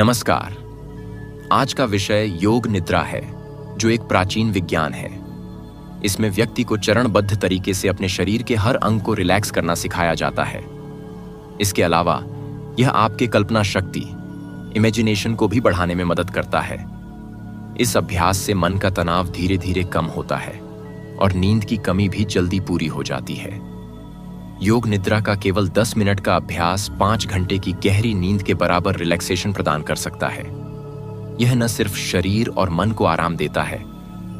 नमस्कार। आज का विषय योग निद्रा है, जो एक प्राचीन विज्ञान है। इसमें व्यक्ति को चरणबद्ध तरीके से अपने शरीर के हर अंग को रिलैक्स करना सिखाया जाता है। इसके अलावा यह आपके कल्पना शक्ति, इमेजिनेशन को भी बढ़ाने में मदद करता है। इस अभ्यास से मन का तनाव धीरे धीरे कम होता है और नींद की कमी भी जल्दी पूरी हो जाती है। योग निद्रा का केवल 10 मिनट का अभ्यास 5 घंटे की गहरी नींद के बराबर रिलैक्सेशन प्रदान कर सकता है। यह न सिर्फ शरीर और मन को आराम देता है,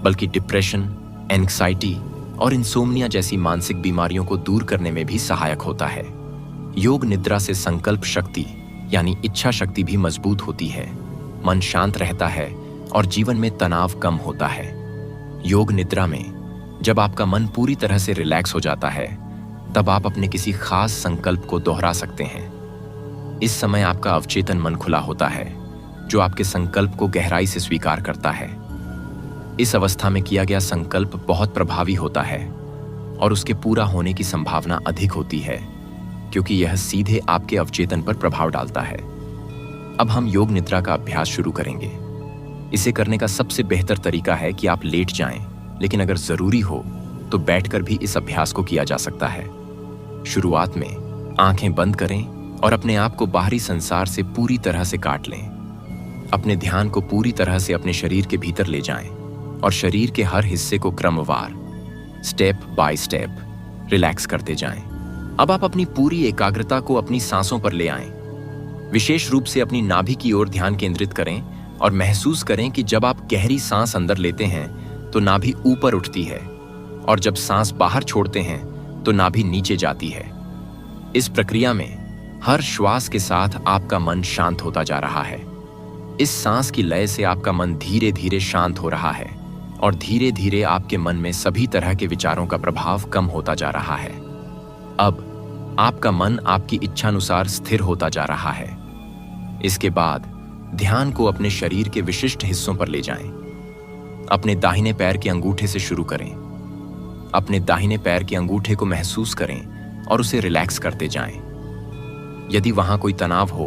बल्कि डिप्रेशन, एंग्जाइटी और इंसोम्निया जैसी मानसिक बीमारियों को दूर करने में भी सहायक होता है। योग निद्रा से संकल्प शक्ति यानी इच्छा शक्ति भी मजबूत होती है, मन शांत रहता है और जीवन में तनाव कम होता है। योग निद्रा में जब आपका मन पूरी तरह से रिलैक्स हो जाता है, तब आप अपने किसी खास संकल्प को दोहरा सकते हैं। इस समय आपका अवचेतन मन खुला होता है, जो आपके संकल्प को गहराई से स्वीकार करता है। इस अवस्था में किया गया संकल्प बहुत प्रभावी होता है और उसके पूरा होने की संभावना अधिक होती है, क्योंकि यह सीधे आपके अवचेतन पर प्रभाव डालता है। अब हम योग निद्रा का अभ्यास शुरू करेंगे। इसे करने का सबसे बेहतर तरीका है कि आप लेट जाएं, लेकिन अगर जरूरी हो तो बैठकर भी इस अभ्यास को किया जा सकता है। शुरुआत में आंखें बंद करें और अपने आप को बाहरी संसार से पूरी तरह से काट लें। अपने ध्यान को पूरी तरह से अपने शरीर के भीतर ले जाएं और शरीर के हर हिस्से को क्रमवार, स्टेप बाय स्टेप रिलैक्स करते जाएं। अब आप अपनी पूरी एकाग्रता को अपनी सांसों पर ले आएं। विशेष रूप से अपनी नाभि की ओर ध्यान केंद्रित करें और महसूस करें कि जब आप गहरी सांस अंदर लेते हैं तो नाभि ऊपर उठती है, और जब सांस बाहर छोड़ते हैं तो नाभि नीचे जाती है। इस प्रक्रिया में हर श्वास के साथ आपका मन शांत होता जा रहा है। इस सांस की लय से आपका मन धीरे धीरे शांत हो रहा है और धीरे धीरे आपके मन में सभी तरह के विचारों का प्रभाव कम होता जा रहा है। अब आपका मन आपकी इच्छानुसार स्थिर होता जा रहा है। इसके बाद ध्यान को अपने शरीर के विशिष्ट हिस्सों पर ले जाएं। अपने दाहिने पैर के अंगूठे से शुरू करें। अपने दाहिने पैर के अंगूठे को महसूस करें और उसे रिलैक्स करते जाएं। यदि वहां कोई तनाव हो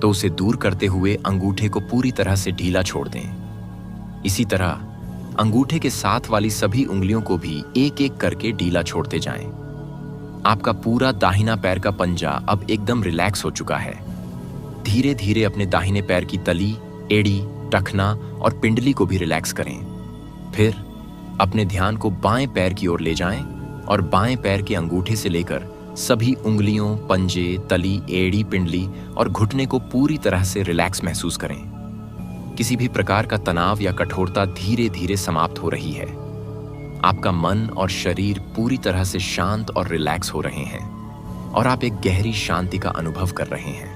तो उसे दूर करते हुए अंगूठे को पूरी तरह से ढीला छोड़ दें। इसी तरह अंगूठे के साथ वाली सभी उंगलियों को भी एक एक करके ढीला छोड़ते जाएं। आपका पूरा दाहिना पैर का पंजा अब एकदम रिलैक्स हो चुका है। धीरे धीरे अपने दाहिने पैर की तली, एड़ी, टखना और पिंडली को भी रिलैक्स करें। फिर अपने ध्यान को बाएं पैर की ओर ले जाएं और बाएं पैर के अंगूठे से लेकर सभी उंगलियों, पंजे, तली, एड़ी, पिंडली और घुटने को पूरी तरह से रिलैक्स महसूस करें। किसी भी प्रकार का तनाव या कठोरता धीरे धीरे समाप्त हो रही है। आपका मन और शरीर पूरी तरह से शांत और रिलैक्स हो रहे हैं और आप एक गहरी शांति का अनुभव कर रहे हैं।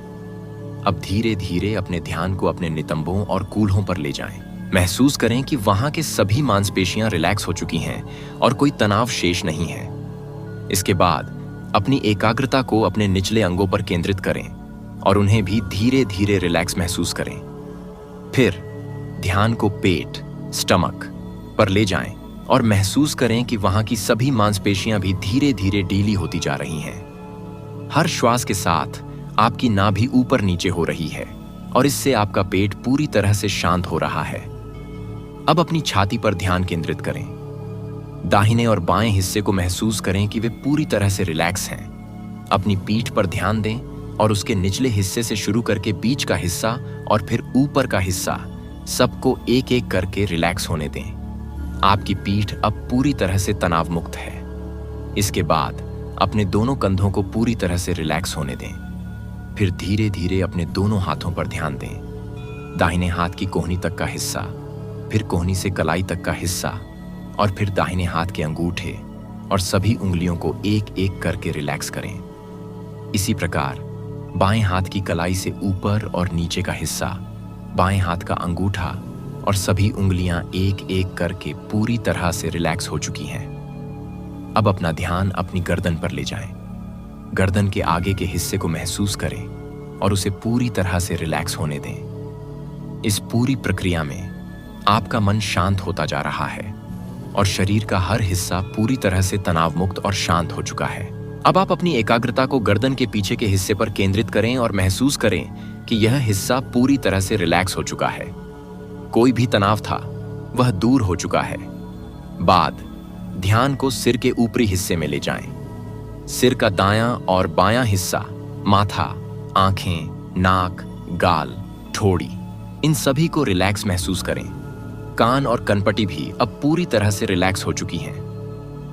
अब धीरे धीरे अपने ध्यान को अपने नितंबों और कूल्हों पर ले जाएं। महसूस करें कि वहां के सभी मांसपेशियां रिलैक्स हो चुकी हैं और कोई तनाव शेष नहीं है। इसके बाद अपनी एकाग्रता को अपने निचले अंगों पर केंद्रित करें और उन्हें भी धीरे धीरे रिलैक्स महसूस करें। फिर ध्यान को पेट, स्टमक पर ले जाएं और महसूस करें कि वहां की सभी मांसपेशियां भी धीरे धीरे ढीली होती जा रही हैं। हर श्वास के साथ आपकी नाभि ऊपर नीचे हो रही है और इससे आपका पेट पूरी तरह से शांत हो रहा है। अब अपनी छाती पर ध्यान केंद्रित करें। दाहिने और बाएं हिस्से को महसूस करें कि वे पूरी तरह से रिलैक्स हैं। अपनी पीठ पर ध्यान दें और उसके निचले हिस्से से शुरू करके बीच का हिस्सा और फिर ऊपर का हिस्सा सबको एक एक करके रिलैक्स होने दें। आपकी पीठ अब पूरी तरह से तनाव मुक्त है। इसके बाद अपने दोनों कंधों को पूरी तरह से रिलैक्स होने दें। फिर धीरे धीरे अपने दोनों हाथों पर ध्यान दें। दाहिने हाथ की कोहनी तक का हिस्सा, फिर कोहनी से कलाई तक का हिस्सा और फिर दाहिने हाथ के अंगूठे और सभी उंगलियों को एक एक करके रिलैक्स करें। इसी प्रकार बाएं हाथ की कलाई से ऊपर और नीचे का हिस्सा, बाएं हाथ का अंगूठा और सभी उंगलियां एक एक करके पूरी तरह से रिलैक्स हो चुकी हैं। अब अपना ध्यान अपनी गर्दन पर ले जाएं। गर्दन के आगे के हिस्से को महसूस करें और उसे पूरी तरह से रिलैक्स होने दें। इस पूरी प्रक्रिया में आपका मन शांत होता जा रहा है और शरीर का हर हिस्सा पूरी तरह से तनाव मुक्त और शांत हो चुका है। अब आप अपनी एकाग्रता को गर्दन के पीछे के हिस्से पर केंद्रित करें और महसूस करें कि यह हिस्सा पूरी तरह से रिलैक्स हो चुका है। कोई भी तनाव था वह दूर हो चुका है। बाद ध्यान को सिर के ऊपरी हिस्से में ले जाएं। सिर का दायां और बायां हिस्सा, माथा, आंखें, नाक, गाल, ठोड़ी, इन सभी को रिलैक्स महसूस करें। कान और कनपटी भी अब पूरी तरह से रिलैक्स हो चुकी हैं।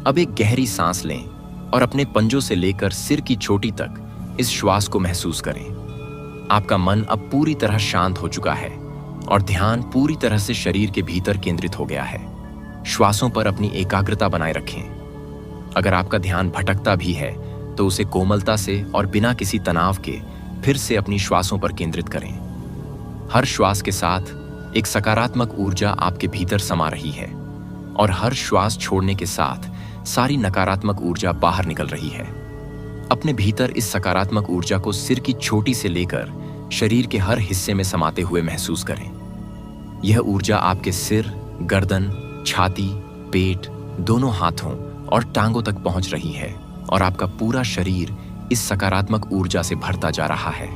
अब एक गहरी सांस लें और अपने पंजों से लेकर सिर की चोटी तक इस श्वास को महसूस करें। आपका मन अब पूरी तरह शांत हो चुका है और ध्यान पूरी तरह से शरीर के भीतर केंद्रित हो गया है। श्वासों पर अपनी एकाग्रता बनाए रखें। अगर आपका ध्यान भटकता भी है तो उसे कोमलता से और बिना किसी तनाव के फिर से अपनी श्वासों पर केंद्रित करें। हर श्वास के साथ एक सकारात्मक ऊर्जा आपके भीतर समा रही है और हर श्वास छोड़ने के साथ सारी नकारात्मक ऊर्जा बाहर निकल रही है। अपने भीतर इस सकारात्मक ऊर्जा को सिर की चोटी से लेकर शरीर के हर हिस्से में समाते हुए महसूस करें। यह ऊर्जा आपके सिर, गर्दन, छाती, पेट, दोनों हाथों और टांगों तक पहुंच रही है और आपका पूरा शरीर इस सकारात्मक ऊर्जा से भरता जा रहा है।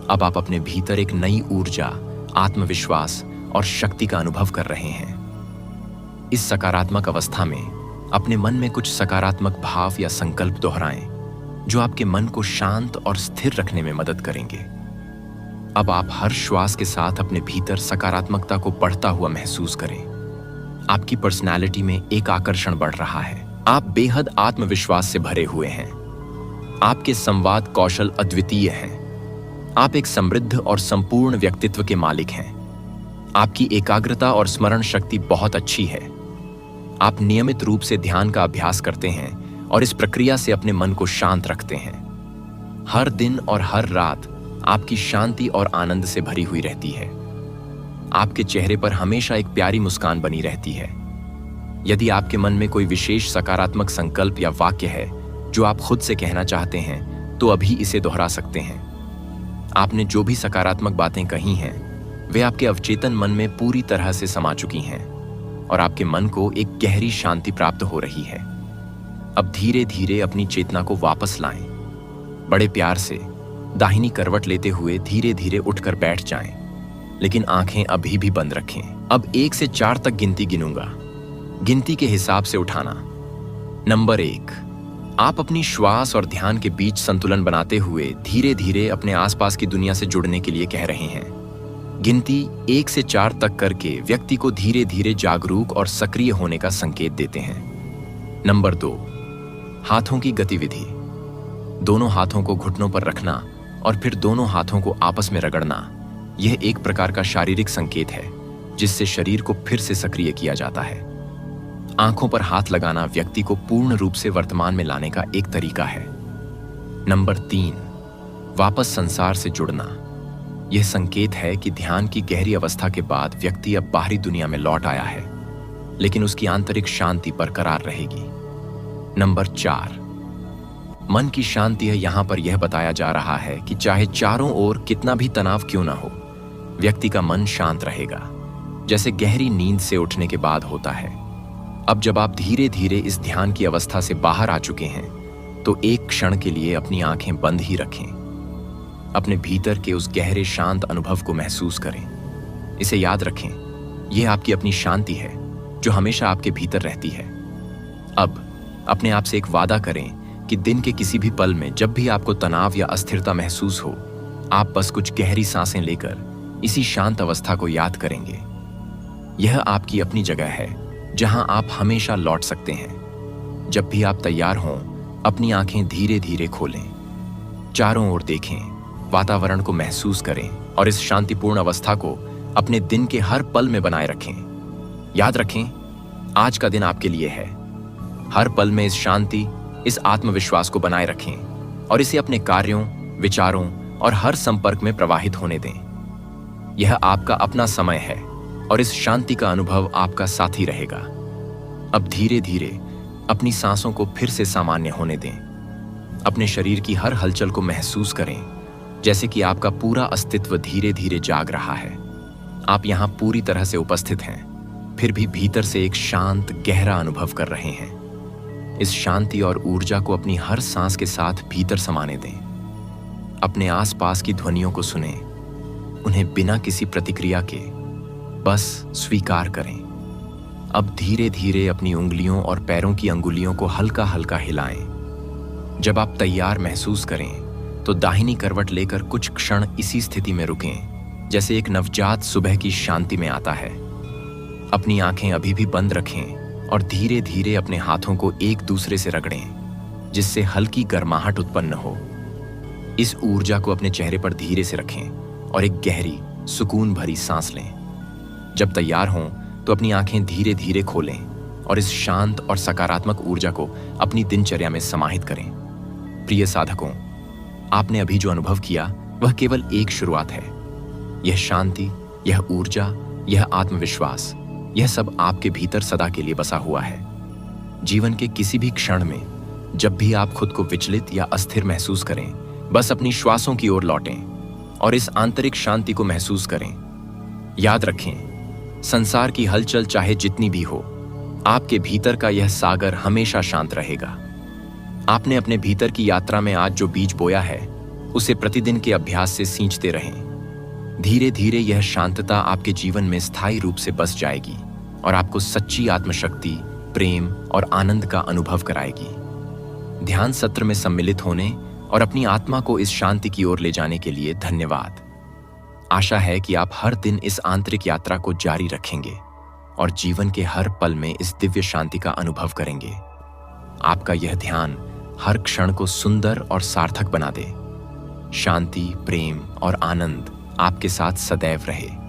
अब आप अपने भीतर एक नई ऊर्जा, आत्मविश्वास और शक्ति का अनुभव कर रहे हैं। इस सकारात्मक अवस्था में अपने मन में कुछ सकारात्मक भाव या संकल्प दोहराएं जो आपके मन को शांत और स्थिर रखने में मदद करेंगे। अब आप हर श्वास के साथ अपने भीतर सकारात्मकता को बढ़ता हुआ महसूस करें। आपकी पर्सनैलिटी में एक आकर्षण बढ़ रहा है। आप बेहद आत्मविश्वास से भरे हुए हैं। आपके संवाद कौशल अद्वितीय हैं। आप एक समृद्ध और संपूर्ण व्यक्तित्व के मालिक हैं। आपकी एकाग्रता और स्मरण शक्ति बहुत अच्छी है। आप नियमित रूप से ध्यान का अभ्यास करते हैं और इस प्रक्रिया से अपने मन को शांत रखते हैं। हर दिन और हर रात आपकी शांति और आनंद से भरी हुई रहती है। आपके चेहरे पर हमेशा एक प्यारी मुस्कान बनी रहती है। यदि आपके मन में कोई विशेष सकारात्मक संकल्प या वाक्य है जो आप खुद से कहना चाहते हैं तो अभी इसे दोहरा सकते हैं। आपने जो भी सकारात्मक बातें कही हैं वे आपके अवचेतन मन में पूरी तरह से समा चुकी हैं और आपके मन को एक गहरी शांति प्राप्त हो रही है। अब धीरे धीरे अपनी चेतना को वापस लाएं। बड़े प्यार से दाहिनी करवट लेते हुए धीरे धीरे उठकर बैठ जाएं, लेकिन आंखें अभी भी बंद रखें। अब 1 से 4 तक गिनती गिनूंगा। गिनती के हिसाब से उठाना। नंबर 1, आप अपनी श्वास और ध्यान के बीच संतुलन बनाते हुए धीरे धीरे अपने आसपास की दुनिया से जुड़ने के लिए कह रहे हैं। गिनती 1 से 4 तक करके व्यक्ति को धीरे धीरे जागरूक और सक्रिय होने का संकेत देते हैं। नंबर 2, हाथों की गतिविधि। दोनों हाथों को घुटनों पर रखना और फिर दोनों हाथों को आपस में रगड़ना, यह एक प्रकार का शारीरिक संकेत है जिससे शरीर को फिर से सक्रिय किया जाता है। आंखों पर हाथ लगाना व्यक्ति को पूर्ण रूप से वर्तमान में लाने का एक तरीका है। नंबर 3, वापस संसार से जुड़ना। यह संकेत है कि ध्यान की गहरी अवस्था के बाद व्यक्ति अब बाहरी दुनिया में लौट आया है, लेकिन उसकी आंतरिक शांति बरकरार रहेगी। नंबर 4, मन की शांति है। यहां पर यह बताया जा रहा है कि चाहे चारों ओर कितना भी तनाव क्यों ना हो, व्यक्ति का मन शांत रहेगा, जैसे गहरी नींद से उठने के बाद होता है। अब जब आप धीरे धीरे इस ध्यान की अवस्था से बाहर आ चुके हैं तो एक क्षण के लिए अपनी आंखें बंद ही रखें। अपने भीतर के उस गहरे शांत अनुभव को महसूस करें। इसे याद रखें, यह आपकी अपनी शांति है जो हमेशा आपके भीतर रहती है। अब अपने आप से एक वादा करें कि दिन के किसी भी पल में जब भी आपको तनाव या अस्थिरता महसूस हो, आप बस कुछ गहरी सांसें लेकर इसी शांत अवस्था को याद करेंगे। यह आपकी अपनी जगह है जहां आप हमेशा लौट सकते हैं। जब भी आप तैयार हों, अपनी आंखें धीरे धीरे खोलें, चारों ओर देखें, वातावरण को महसूस करें और इस शांतिपूर्ण अवस्था को अपने दिन के हर पल में बनाए रखें। याद रखें, आज का दिन आपके लिए है। हर पल में इस शांति, इस आत्मविश्वास को बनाए रखें और इसे अपने कार्यों, विचारों और हर संपर्क में प्रवाहित होने दें। यह आपका अपना समय है और इस शांति का अनुभव आपका साथी रहेगा। अब धीरे धीरे अपनी सांसों को फिर से सामान्य होने दें। अपने शरीर की हर हलचल को महसूस करें, जैसे कि आपका पूरा अस्तित्व धीरे धीरे जाग रहा है। आप यहाँ पूरी तरह से उपस्थित हैं, फिर भी भीतर से एक शांत, गहरा अनुभव कर रहे हैं। इस शांति और ऊर्जा को अपनी हर सांस के साथ भीतर समाने दें। अपने आसपास की ध्वनियों को सुनें, उन्हें बिना किसी प्रतिक्रिया के बस स्वीकार करें। अब धीरे धीरे अपनी उंगलियों और पैरों की अंगुलियों को हल्का हल्का हिलाएं। जब आप तैयार महसूस करें तो दाहिनी करवट लेकर कुछ क्षण इसी स्थिति में रुकें, जैसे एक नवजात सुबह की शांति में आता है। अपनी आंखें अभी भी बंद रखें और धीरे धीरे अपने हाथों को एक दूसरे से रगड़ें, जिससे हल्की गर्माहट उत्पन्न हो। इस ऊर्जा को अपने चेहरे पर धीरे से रखें और एक गहरी, सुकून भरी सांस लें। जब तैयार हों तो अपनी आंखें धीरे धीरे खोलें और इस शांत और सकारात्मक ऊर्जा को अपनी दिनचर्या में समाहित करें। प्रिय साधकों, आपने अभी जो अनुभव किया वह केवल एक शुरुआत है। यह शांति, यह ऊर्जा, यह आत्मविश्वास, यह सब आपके भीतर सदा के लिए बसा हुआ है। जीवन के किसी भी क्षण में जब भी आप खुद को विचलित या अस्थिर महसूस करें, बस अपनी श्वासों की ओर लौटें और इस आंतरिक शांति को महसूस करें। याद रखें, संसार की हलचल चाहे जितनी भी हो, आपके भीतर का यह सागर हमेशा शांत रहेगा। आपने अपने भीतर की यात्रा में आज जो बीज बोया है, उसे प्रतिदिन के अभ्यास से सींचते रहें। धीरे धीरे यह शांतता आपके जीवन में स्थायी रूप से बस जाएगी और आपको सच्ची आत्मशक्ति, प्रेम और आनंद का अनुभव कराएगी। ध्यान सत्र में सम्मिलित होने और अपनी आत्मा को इस शांति की ओर ले जाने के लिए धन्यवाद। आशा है कि आप हर दिन इस आंतरिक यात्रा को जारी रखेंगे और जीवन के हर पल में इस दिव्य शांति का अनुभव करेंगे। आपका यह ध्यान हर क्षण को सुंदर और सार्थक बना दे। शांति, प्रेम और आनंद आपके साथ सदैव रहे।